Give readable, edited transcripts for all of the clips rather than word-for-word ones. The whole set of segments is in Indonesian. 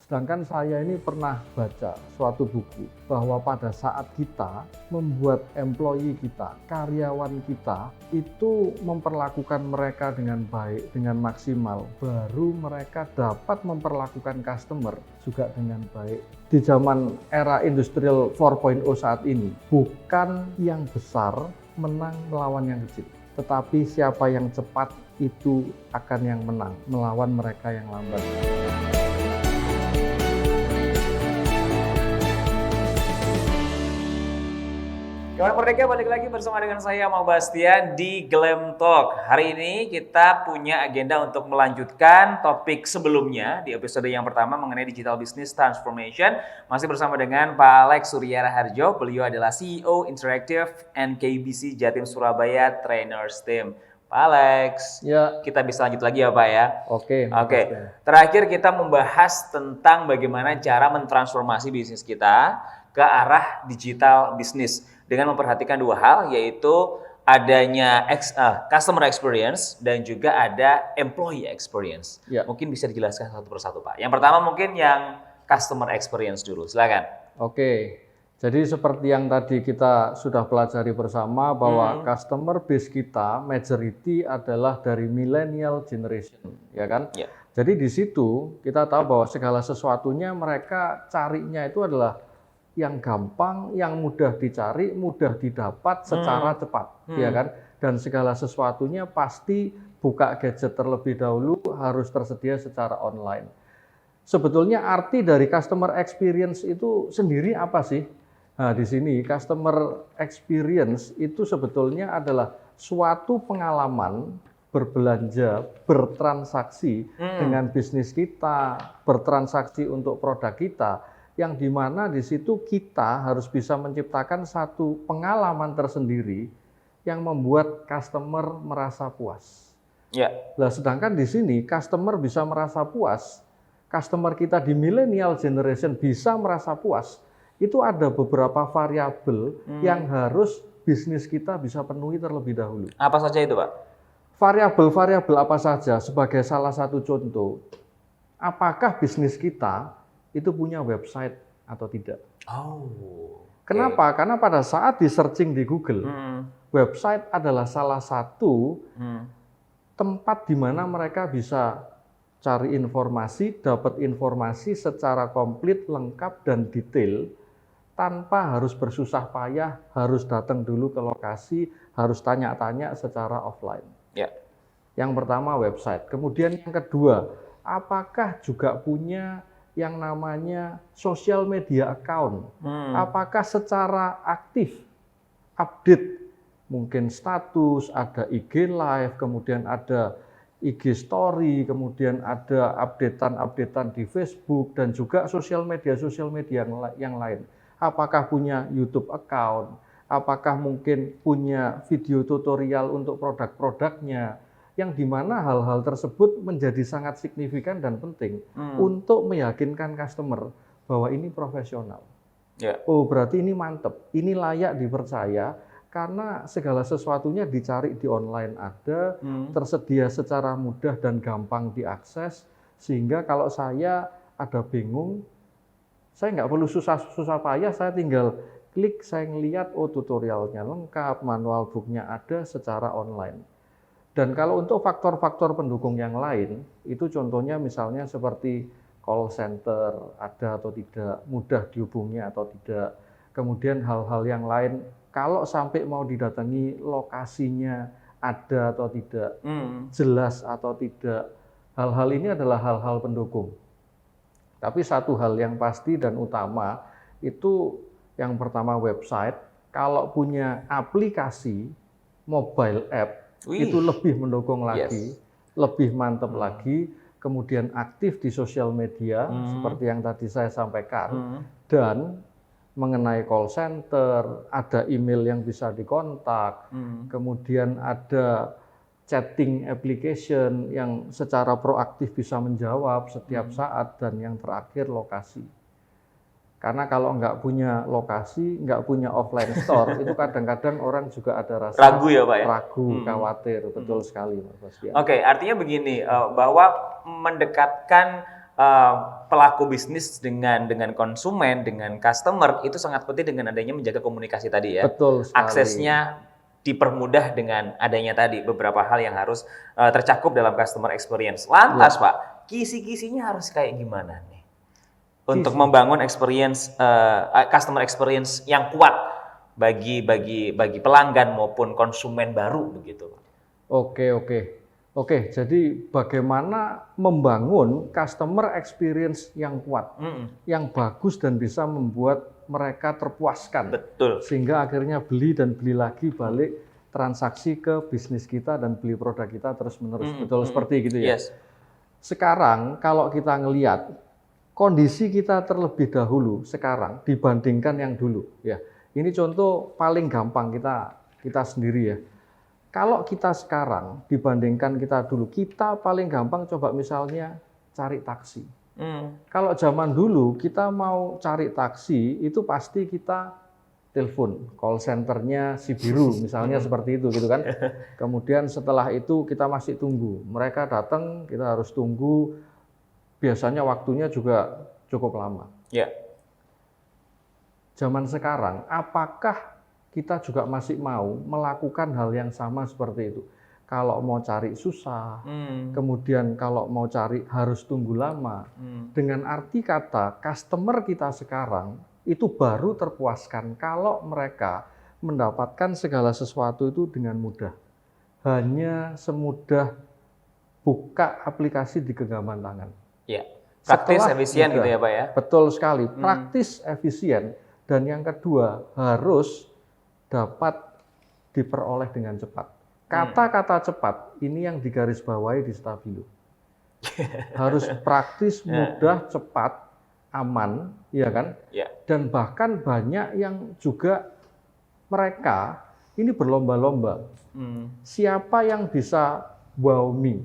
Sedangkan saya ini pernah baca suatu buku bahwa pada saat kita membuat employee kita, karyawan kita itu memperlakukan mereka dengan baik, dengan maksimal, baru mereka dapat memperlakukan customer juga dengan baik. Di zaman era industrial 4.0 saat ini, bukan yang besar menang melawan yang kecil, tetapi siapa yang cepat itu akan yang menang melawan mereka yang lambat. Kawan Merdeka, balik lagi bersama dengan saya Mau Bastian di Glam Talk. Hari ini kita punya agenda untuk melanjutkan topik sebelumnya di episode yang pertama mengenai digital business transformation. Masih bersama dengan Pak Alex Surya Raharjo. Beliau adalah CEO Interactive and KBC Jatim Surabaya Trainers Team. Pak Alex, Ya, kita bisa lanjut lagi ya Pak ya? oke. Terakhir kita membahas tentang bagaimana cara mentransformasi bisnis kita ke arah digital business dengan memperhatikan dua hal, yaitu adanya customer experience dan juga ada employee experience. Ya. Mungkin bisa dijelaskan satu persatu Pak. Yang pertama mungkin yang customer experience dulu, silakan. Oke, jadi seperti yang tadi kita sudah pelajari bersama bahwa customer base kita majority adalah dari millennial generation, ya kan? Ya. Jadi di situ kita tahu bahwa segala sesuatunya mereka carinya itu adalah yang gampang, yang mudah dicari, mudah didapat secara cepat, ya kan? Dan segala sesuatunya pasti buka gadget terlebih dahulu, harus tersedia secara online. Sebetulnya arti dari customer experience itu sendiri apa sih? Nah, di sini customer experience itu sebetulnya adalah suatu pengalaman berbelanja, bertransaksi dengan bisnis kita, bertransaksi untuk produk kita, yang dimana di situ kita harus bisa menciptakan satu pengalaman tersendiri yang membuat customer merasa puas. Ya. Nah, sedangkan di sini customer bisa merasa puas, customer kita di millennial generation bisa merasa puas, itu ada beberapa variabel yang harus bisnis kita bisa penuhi terlebih dahulu. Apa saja itu Pak? Variabel-variabel apa saja? Sebagai salah satu contoh, apakah bisnis kita itu punya website atau tidak? Kenapa? Karena pada saat di searching di Google, website adalah salah satu tempat di mana mereka bisa cari informasi, dapat informasi secara komplit, lengkap, dan detail, tanpa harus bersusah payah, harus datang dulu ke lokasi, harus tanya-tanya secara offline. Ya. Yang pertama website. Kemudian yang kedua, apakah juga punya yang namanya social media account? Apakah secara aktif update, mungkin status, ada IG live, kemudian ada IG story, kemudian ada updatean di Facebook, dan juga sosial media yang lain. Apakah punya YouTube account? Apakah mungkin punya video tutorial untuk produk-produknya? Yang dimana hal-hal tersebut menjadi sangat signifikan dan penting untuk meyakinkan customer bahwa ini profesional. Ya. Oh, berarti ini mantep, ini layak dipercaya karena segala sesuatunya dicari di online ada, tersedia secara mudah dan gampang diakses, sehingga kalau saya ada bingung, saya nggak perlu susah payah, saya tinggal klik, saya ngelihat, oh tutorialnya lengkap, manual booknya ada secara online. Dan kalau untuk faktor-faktor pendukung yang lain, itu contohnya misalnya seperti call center, ada atau tidak, mudah dihubungi atau tidak. Kemudian hal-hal yang lain, kalau sampai mau didatangi lokasinya ada atau tidak, jelas atau tidak. Hal-hal ini adalah hal-hal pendukung. Tapi satu hal yang pasti dan utama, itu yang pertama website, kalau punya aplikasi, mobile app, itu lebih mendukung lagi, lebih mantap lagi, kemudian aktif di sosial media, seperti yang tadi saya sampaikan, dan mengenai call center, ada email yang bisa dikontak, kemudian ada chatting application yang secara proaktif bisa menjawab setiap saat, dan yang terakhir lokasi. Karena kalau nggak punya lokasi, nggak punya offline store, itu kadang-kadang orang juga ada rasa Ragu ya Pak ya? Ragu, khawatir, betul sekali Mas Bastian. Oke, artinya begini, bahwa mendekatkan pelaku bisnis dengan konsumen, dengan customer itu sangat penting dengan adanya menjaga komunikasi tadi ya. Betul sekali. Aksesnya dipermudah dengan adanya tadi beberapa hal yang harus tercakup dalam customer experience. Lantas Pak, kisi-kisinya harus kayak gimana nih untuk membangun experience customer experience yang kuat bagi pelanggan maupun konsumen baru begitu Pak. Oke, jadi bagaimana membangun customer experience yang kuat, yang bagus dan bisa membuat mereka terpuaskan. Betul. Sehingga akhirnya beli dan beli lagi balik transaksi ke bisnis kita dan beli produk kita terus-menerus. Betul seperti gitu ya. Yes. Sekarang kalau kita ngelihat kondisi kita terlebih dahulu sekarang dibandingkan yang dulu ya. Ini contoh paling gampang kita sendiri ya. Kalau kita sekarang dibandingkan kita dulu, kita paling gampang coba misalnya cari taksi. Kalau zaman dulu kita mau cari taksi itu pasti kita telepon call centernya si biru misalnya seperti itu gitu kan. Kemudian setelah itu kita masih tunggu. Mereka datang, kita harus tunggu. Biasanya waktunya juga cukup lama. Ya. Zaman sekarang, apakah kita juga masih mau melakukan hal yang sama seperti itu? Kalau mau cari susah, kemudian kalau mau cari harus tunggu lama. Dengan arti kata, customer kita sekarang itu baru terpuaskan kalau mereka mendapatkan segala sesuatu itu dengan mudah. Hanya semudah buka aplikasi di genggaman tangan. Ya. Praktis, efisien gitu ya Pak ya? Betul sekali, praktis, efisien. Dan yang kedua, harus dapat diperoleh dengan cepat. Kata-kata cepat ini yang digarisbawahi di Stabilo. Harus praktis, mudah, cepat, aman, ya kan? Ya. Dan bahkan banyak yang juga mereka ini berlomba-lomba. Siapa yang bisa wow me?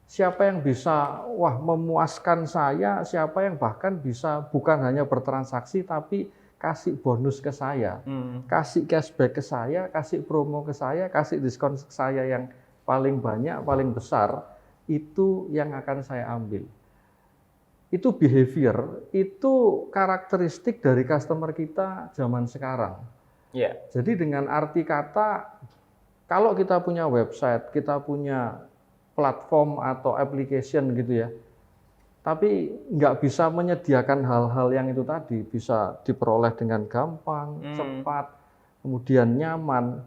Siapa yang bisa memuaskan saya? Siapa yang bahkan bisa bukan hanya bertransaksi tapi kasih bonus ke saya, kasih cashback ke saya, kasih promo ke saya, kasih diskon ke saya yang paling banyak, paling besar, itu yang akan saya ambil. Itu behavior, itu karakteristik dari customer kita zaman sekarang. Yeah. Jadi dengan arti kata, kalau kita punya website, kita punya platform atau application gitu ya, tapi nggak bisa menyediakan hal-hal yang itu tadi, bisa diperoleh dengan gampang, cepat, kemudian nyaman,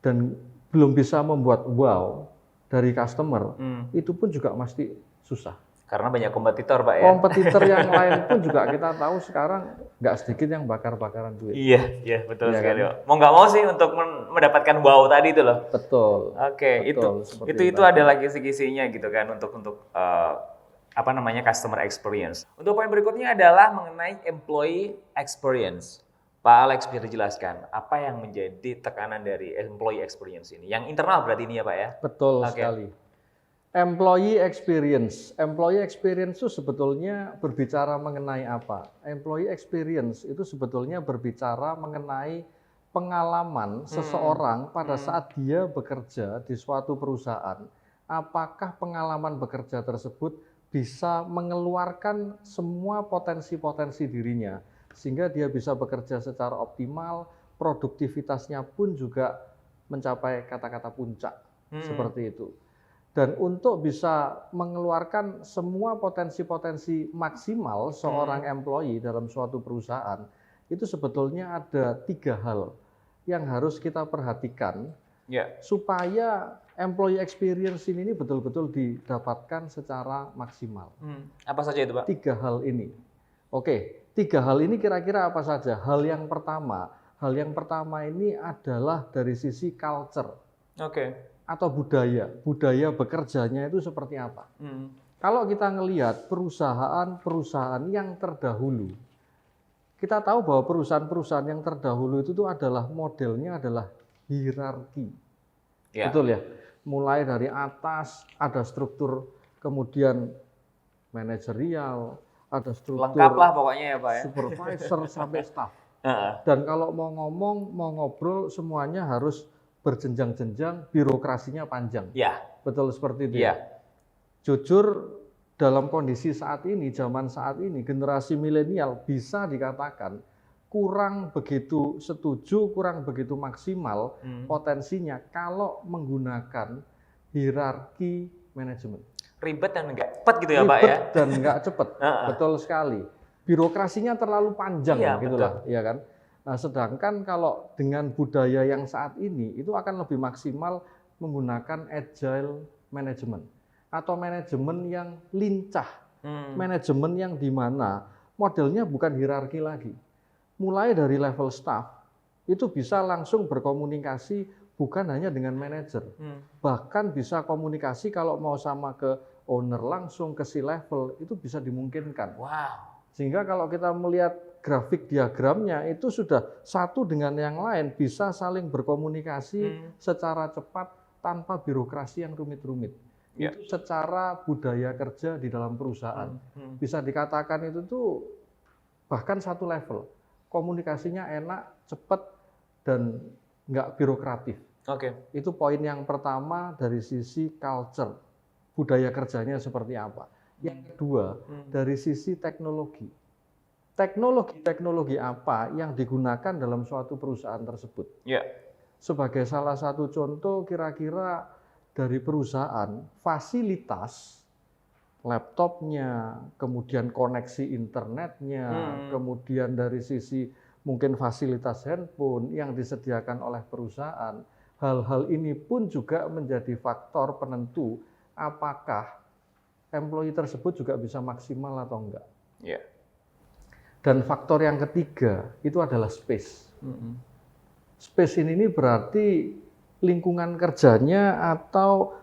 dan belum bisa membuat wow dari customer, itu pun juga mesti susah. Karena banyak kompetitor Pak ya? Kompetitor yang lain pun juga kita tahu sekarang nggak sedikit yang bakar-bakaran duit. Iya betul ya sekali. Kan? Mau nggak mau sih untuk mendapatkan wow tadi itu loh. Betul. Oke, itu adalah kisi-kisinya gitu kan untuk customer experience. Untuk poin berikutnya adalah mengenai employee experience. Pak Alex bisa dijelaskan apa yang menjadi tekanan dari employee experience ini? Yang internal berarti ini ya Pak ya? Betul sekali. Employee experience itu sebetulnya berbicara mengenai apa? Employee experience itu sebetulnya berbicara mengenai pengalaman seseorang pada saat dia bekerja di suatu perusahaan. Apakah pengalaman bekerja tersebut bisa mengeluarkan semua potensi-potensi dirinya sehingga dia bisa bekerja secara optimal, produktivitasnya pun juga mencapai kata-kata puncak seperti itu. Dan untuk bisa mengeluarkan semua potensi-potensi maksimal seorang employee dalam suatu perusahaan, itu sebetulnya ada 3 hal yang harus kita perhatikan supaya employee experience ini betul-betul didapatkan secara maksimal. Apa saja itu Pak? 3 hal ini. Oke, 3 hal ini kira-kira apa saja? Hal yang pertama ini adalah dari sisi culture. Atau budaya bekerjanya itu seperti apa. Kalau kita ngelihat perusahaan-perusahaan yang terdahulu, kita tahu bahwa perusahaan-perusahaan yang terdahulu itu tuh adalah modelnya adalah hierarki. Betul ya? Mulai dari atas ada struktur, kemudian manajerial, ada struktur lengkap lah pokoknya ya Pak ya. Supervisor sampai staff. Dan kalau mau ngomong, mau ngobrol semuanya harus berjenjang-jenjang, birokrasinya panjang. Ya. Betul seperti itu. Ya. Jujur, dalam kondisi saat ini, zaman saat ini, generasi milenial bisa dikatakan kurang begitu setuju, kurang begitu maksimal potensinya kalau menggunakan hierarki manajemen. Ribet dan nggak cepat gitu ya Pak ya? Ribet dan nggak cepat, betul sekali. Birokrasinya terlalu panjang, gitulah, ya kan. Nah, sedangkan kalau dengan budaya yang saat ini itu akan lebih maksimal menggunakan agile management atau manajemen yang lincah, manajemen yang di mana modelnya bukan hierarki lagi. Mulai dari level staff itu bisa langsung berkomunikasi bukan hanya dengan manajer, bahkan bisa komunikasi kalau mau sama ke owner langsung ke C-level itu bisa dimungkinkan. Wow. Sehingga kalau kita melihat grafik diagramnya itu sudah satu dengan yang lain bisa saling berkomunikasi secara cepat tanpa birokrasi yang rumit-rumit. Itu secara budaya kerja di dalam perusahaan. Bisa dikatakan itu tuh bahkan satu level. Komunikasinya enak, cepat, dan nggak birokratif. Itu poin yang pertama dari sisi culture, budaya kerjanya seperti apa. Yang kedua, dari sisi teknologi. Teknologi apa yang digunakan dalam suatu perusahaan tersebut. Sebagai salah satu contoh, kira-kira dari perusahaan, fasilitas laptopnya, kemudian koneksi internetnya, kemudian dari sisi mungkin fasilitas handphone yang disediakan oleh perusahaan, hal-hal ini pun juga menjadi faktor penentu apakah employee tersebut juga bisa maksimal atau enggak. Dan faktor yang ketiga itu adalah space. Space ini berarti lingkungan kerjanya atau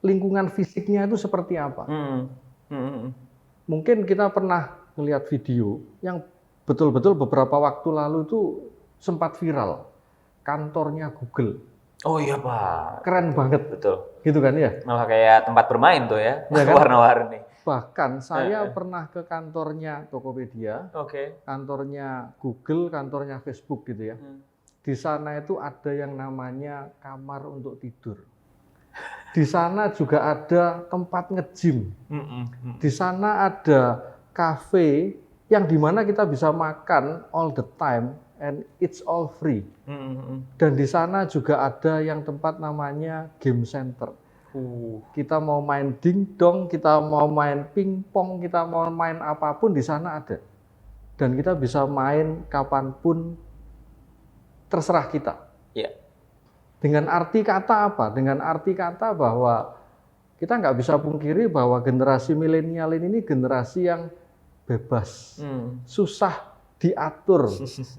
lingkungan fisiknya itu seperti apa. Mungkin kita pernah melihat video yang betul-betul beberapa waktu lalu itu sempat viral. Kantornya Google. Oh iya Pak. Keren banget. Betul. Gitu kan ya? Malah kayak tempat bermain tuh ya, kan? Warna-warni. Bahkan saya pernah ke kantornya Tokopedia, kantornya Google, kantornya Facebook gitu ya. Di sana itu ada yang namanya kamar untuk tidur. Di sana juga ada tempat nge-gym. Di sana ada kafe yang dimana kita bisa makan all the time and it's all free. Dan di sana juga ada yang tempat namanya game center. Kita mau main dingdong, kita mau main pingpong, kita mau main apapun di sana ada. Dan kita bisa main kapanpun terserah kita. Dengan arti kata apa? Dengan arti kata bahwa kita nggak bisa pungkiri bahwa generasi milenial ini generasi yang bebas, susah diatur,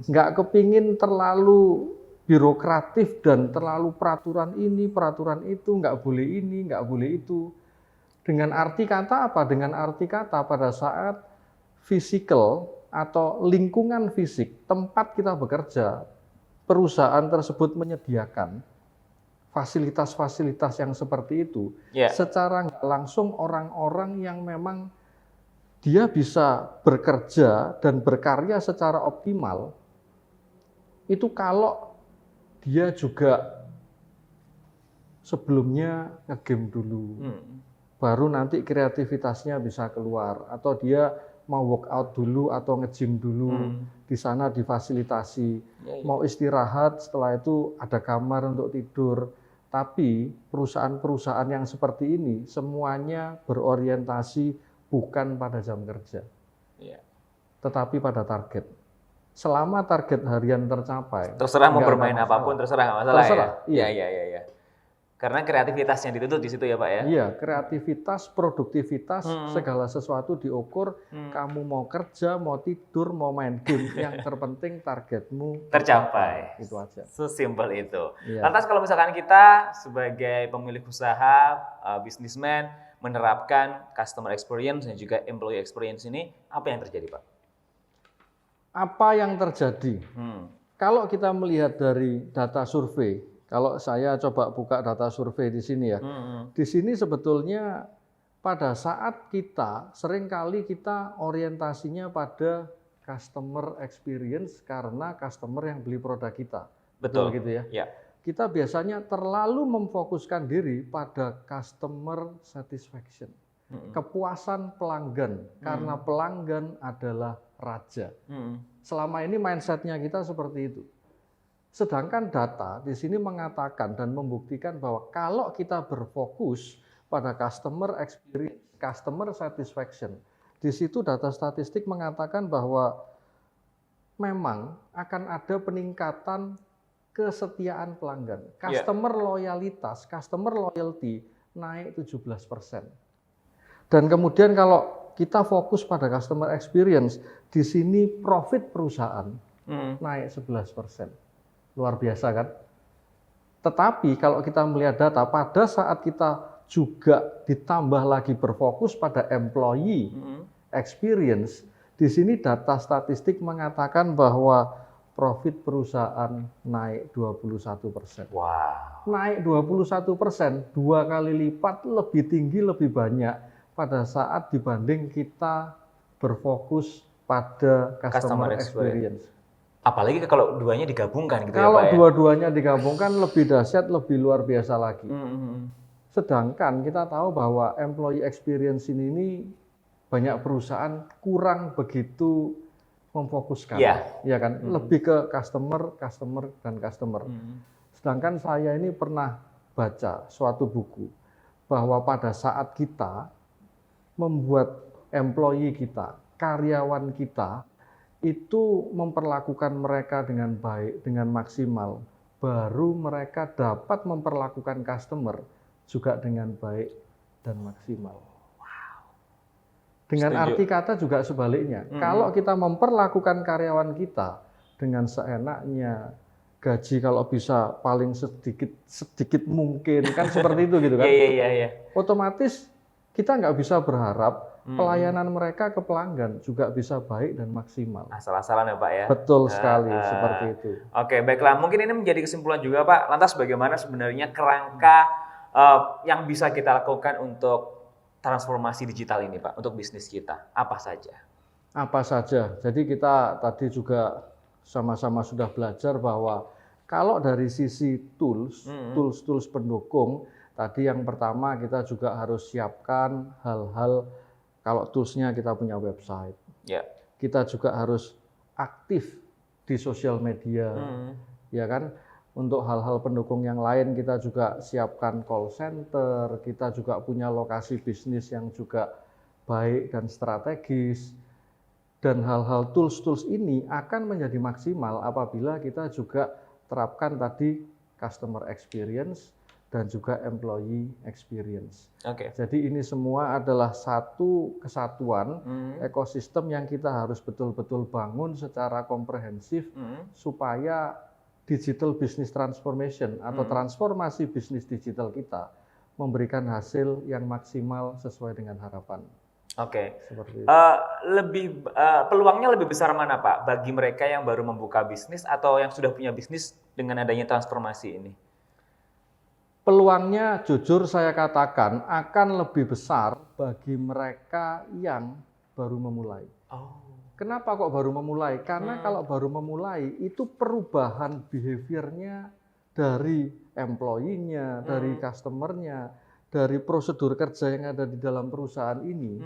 nggak kepingin terlalu birokratif dan terlalu peraturan ini, peraturan itu, nggak boleh ini, nggak boleh itu. Dengan arti kata apa? Dengan arti kata pada saat physical atau lingkungan fisik, tempat kita bekerja, perusahaan tersebut menyediakan fasilitas-fasilitas yang seperti itu, secara nggak langsung orang-orang yang memang dia bisa bekerja dan berkarya secara optimal, itu kalau dia juga sebelumnya nge-game dulu, baru nanti kreativitasnya bisa keluar, atau dia mau workout dulu atau nge-gym dulu, di sana difasilitasi, mau istirahat setelah itu ada kamar untuk tidur. Tapi perusahaan-perusahaan yang seperti ini semuanya berorientasi bukan pada jam kerja, tetapi pada target. Selama target harian tercapai, terserah mau bermain apapun, terserah nggak masalah. Terserah, iya. Karena kreativitasnya dituntut di situ ya Pak ya. Iya, kreativitas, produktivitas, segala sesuatu diukur. Kamu mau kerja, mau tidur, mau main game, yang terpenting targetmu tercapai. Itu aja. Sesimpel itu. Lantas kalau misalkan kita sebagai pemilik usaha, bisnismen, menerapkan customer experience dan juga employee experience ini, apa yang terjadi Pak? Apa yang terjadi? Kalau kita melihat dari data survei, kalau saya coba buka data survei di sini ya, di sini sebetulnya pada saat kita seringkali kita orientasinya pada customer experience karena customer yang beli produk kita, betul gitu ya. kita biasanya terlalu memfokuskan diri pada customer satisfaction, kepuasan pelanggan, karena pelanggan adalah raja. Selama ini mindsetnya kita seperti itu. Sedangkan data di sini mengatakan dan membuktikan bahwa kalau kita berfokus pada customer experience, customer satisfaction, di situ data statistik mengatakan bahwa memang akan ada peningkatan kesetiaan pelanggan. Customer loyalitas, customer loyalty naik 17%. Dan kemudian kalau kita fokus pada customer experience, di sini profit perusahaan naik 11%. Luar biasa kan? Tetapi kalau kita melihat data, pada saat kita juga ditambah lagi berfokus pada employee experience, di sini data statistik mengatakan bahwa profit perusahaan naik 21%. Wow. Naik 21%, 2 kali lipat lebih tinggi, lebih banyak pada saat dibanding kita berfokus pada customer experience. Apalagi kalau duanya digabungkan gitu kalau ya Pak ya? dua-duanya digabungkan lebih dahsyat, lebih luar biasa lagi. Sedangkan kita tahu bahwa employee experience ini banyak perusahaan kurang begitu memfokuskan, ya kan? Lebih ke customer, dan customer. Sedangkan saya ini pernah baca suatu buku bahwa pada saat kita membuat employee kita, karyawan kita itu memperlakukan mereka dengan baik, dengan maksimal, baru mereka dapat memperlakukan customer juga dengan baik dan maksimal. Dengan arti kata juga sebaliknya. Kalau kita memperlakukan karyawan kita dengan seenaknya, gaji kalau bisa paling sedikit mungkin, kan seperti itu gitu kan. Otomatis kita nggak bisa berharap pelayanan mereka ke pelanggan juga bisa baik dan maksimal. Asal-asalan ya Pak ya? Betul sekali, seperti itu. Oke, baiklah. Mungkin ini menjadi kesimpulan juga Pak. Lantas bagaimana sebenarnya kerangka yang bisa kita lakukan untuk transformasi digital ini Pak, untuk bisnis kita? Apa saja? Apa saja. Jadi kita tadi juga sama-sama sudah belajar bahwa kalau dari sisi tools pendukung, tadi yang pertama kita juga harus siapkan hal-hal, kalau toolsnya kita punya website. Kita juga harus aktif di sosial media, ya kan? Untuk hal-hal pendukung yang lain kita juga siapkan call center, kita juga punya lokasi bisnis yang juga baik dan strategis. Dan hal-hal tools ini akan menjadi maksimal apabila kita juga terapkan tadi customer experience dan juga employee experience. Jadi ini semua adalah satu kesatuan ekosistem yang kita harus betul-betul bangun secara komprehensif supaya digital business transformation atau transformasi bisnis digital kita memberikan hasil yang maksimal sesuai dengan harapan. Seperti itu. Peluangnya lebih besar mana Pak? Bagi mereka yang baru membuka bisnis atau yang sudah punya bisnis dengan adanya transformasi ini? Peluangnya jujur saya katakan akan lebih besar bagi mereka yang baru memulai. Kenapa kok baru memulai? Karena kalau baru memulai itu perubahan behaviornya dari employee-nya, dari customer-nya, dari prosedur kerja yang ada di dalam perusahaan ini,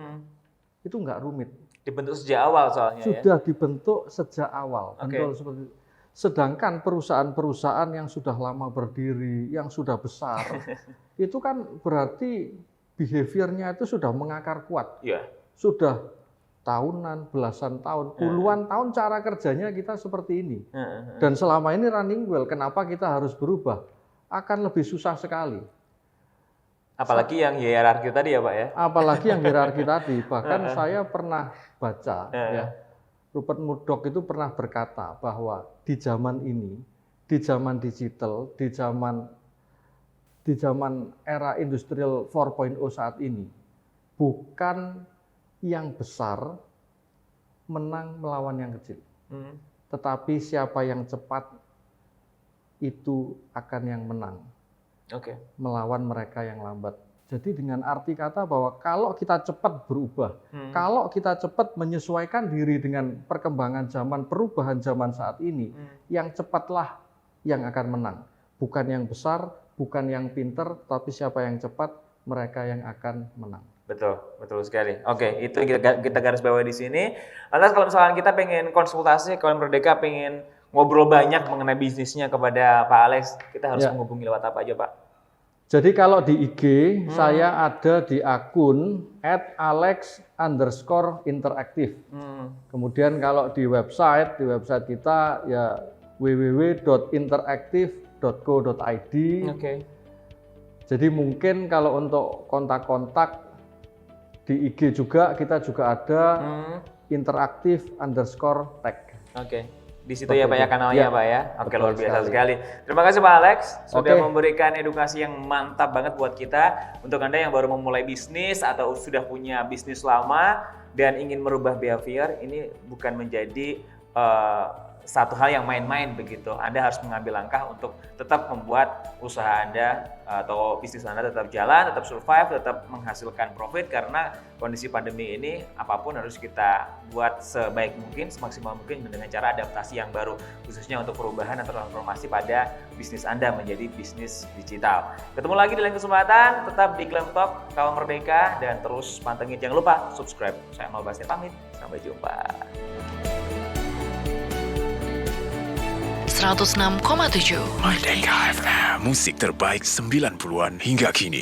itu nggak rumit. Dibentuk sejak awal soalnya. Sudah dibentuk sejak awal. Betul seperti itu. Sedangkan perusahaan-perusahaan yang sudah lama berdiri, yang sudah besar, itu kan berarti behaviornya itu sudah mengakar kuat. Sudah tahunan, belasan tahun, puluhan tahun cara kerjanya kita seperti ini. Dan selama ini running well, kenapa kita harus berubah? Akan lebih susah sekali. Apalagi yang hierarki tadi ya Pak ya? Apalagi yang hierarki tadi. Bahkan saya pernah baca, ya, Rupert Murdoch itu pernah berkata bahwa di zaman ini, di zaman digital, di zaman era industrial 4.0 saat ini, bukan yang besar menang melawan yang kecil. Tetapi siapa yang cepat itu akan yang menang. Melawan mereka yang lambat. Jadi dengan arti kata bahwa kalau kita cepat berubah, kalau kita cepat menyesuaikan diri dengan perkembangan zaman, perubahan zaman saat ini, yang cepatlah yang akan menang. bukan yang besar, bukan yang pinter, tapi siapa yang cepat, mereka yang akan menang. Betul, betul sekali. Oke, itu kita garis bawahi di sini. Lantas kalau misalkan kita pengen konsultasi, kalau Merdeka pengen ngobrol banyak mengenai bisnisnya kepada Pak Alex, kita harus menghubungi lewat apa aja, Pak? Jadi kalau di IG, saya ada di akun @alex_interaktif. Kemudian kalau di website kita ya www.interaktif.co.id. Oke. Jadi mungkin kalau untuk kontak-kontak di IG juga, kita juga ada interaktif_tech. Oke. Di situ ya Pak ya kanalnya Pak ya. Oke, betul luar biasa sekali. Terima kasih Pak Alex sudah memberikan edukasi yang mantap banget buat kita. Untuk Anda yang baru memulai bisnis atau sudah punya bisnis lama dan ingin merubah behavior, ini bukan menjadi satu hal yang main-main begitu. Anda harus mengambil langkah untuk tetap membuat usaha Anda atau bisnis Anda tetap jalan, tetap survive, tetap menghasilkan profit, karena kondisi pandemi ini apapun harus kita buat sebaik mungkin, semaksimal mungkin dengan cara adaptasi yang baru, khususnya untuk perubahan atau transformasi pada bisnis Anda menjadi bisnis digital. Ketemu lagi di lain kesempatan, tetap di Glam Talk, Kawal Merdeka, dan terus pantengin. Jangan lupa subscribe. Saya Amal Bastian pamit, sampai jumpa. 106,7 Merdeka FM, musik terbaik 90-an hingga kini.